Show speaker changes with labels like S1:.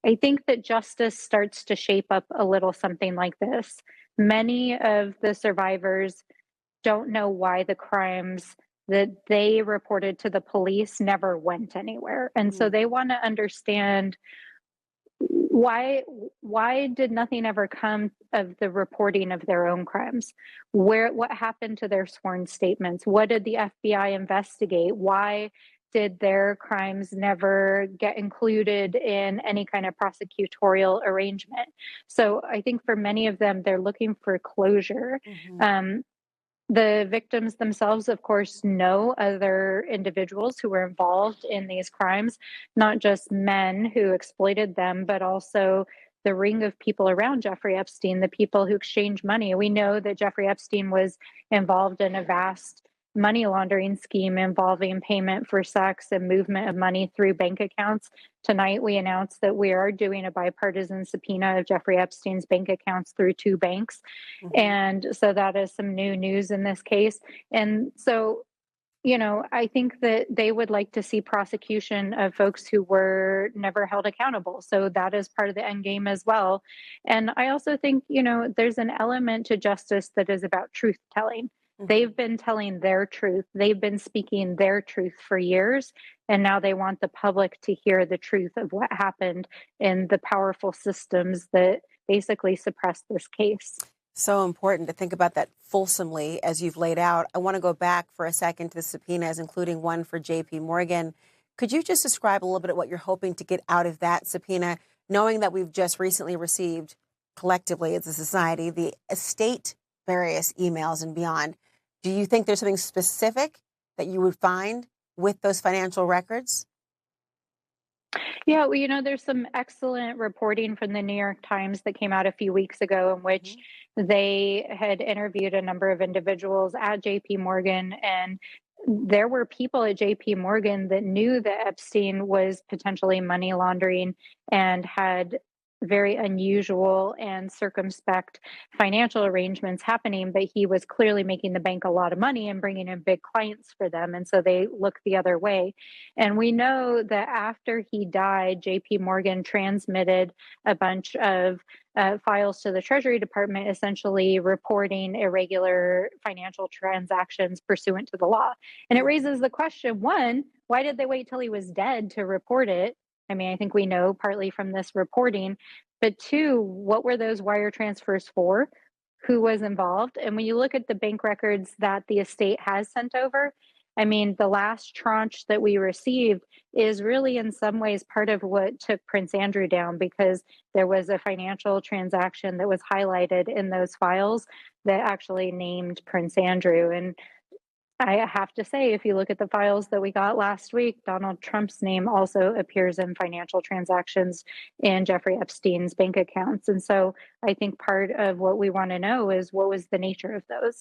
S1: I think that justice starts to shape up a little something like this. Many of the survivors don't know why the crimes that they reported to the police never went anywhere. And so
S2: Mm.
S1: they want to understand why why did nothing ever come of the reporting of their own crimes? What happened to their sworn statements? What did the FBI investigate? Why did their crimes never get included in any kind of prosecutorial arrangement? So I think for many of them, they're looking for closure.
S2: Hmm.
S1: Um, the victims themselves, of course, know other individuals who were involved in these crimes, not just men who exploited them, but also the ring of people around Jeffrey Epstein, the people who exchanged money. We know that Jeffrey Epstein was involved in a vast money laundering scheme involving payment for sex and movement of money through bank accounts. Tonight, we announced that we are doing a bipartisan subpoena of Jeffrey Epstein's bank accounts through two banks.
S2: Hmm.
S1: And so that is some new news in this case. And so, I think that they would like to see prosecution of folks who were never held accountable. So that is part of the end game as well. And I also think, there's an element to justice that is about truth telling.
S2: Hmm.
S1: They've been telling their truth, they've been speaking their truth for years. And now they want the public to hear the truth of what happened in the powerful systems that basically suppressed this case.
S2: So important to think about that fulsomely as you've laid out. I want to go back for a second to the subpoenas, including one for JP Morgan. Could you just describe a little bit of what you're hoping to get out of that subpoena, knowing that we've just recently received collectively as a society the estate various emails and beyond? Do you think there's something specific that you would find with those financial records?
S1: Yeah, well, there's some excellent reporting from the New York Times that came out a few weeks ago in which
S2: Hmm.
S1: they had interviewed a number of individuals at JP Morgan. And there were people at JP Morgan that knew that Epstein was potentially money laundering and had very unusual and circumspect financial arrangements happening, but he was clearly making the bank a lot of money and bringing in big clients for them. And so they look the other way. And we know that after he died, JP Morgan transmitted a bunch of files to the Treasury Department, essentially reporting irregular financial transactions pursuant to the law. And it raises the question, one, why did they wait till he was dead to report it? I mean, I think we know partly from this reporting. But two, what were those wire transfers for? Who was involved? And when you look at the bank records that the estate has sent over, I mean, the last tranche that we received is really in some ways part of what took Prince Andrew down, because there was a financial transaction that was highlighted in those files that actually named Prince Andrew. And I have to say, if you look at the files that we got last week, Donald Trump's name also appears in financial transactions in Jeffrey Epstein's bank accounts. And so I think part of what we want to know is what was the nature of those.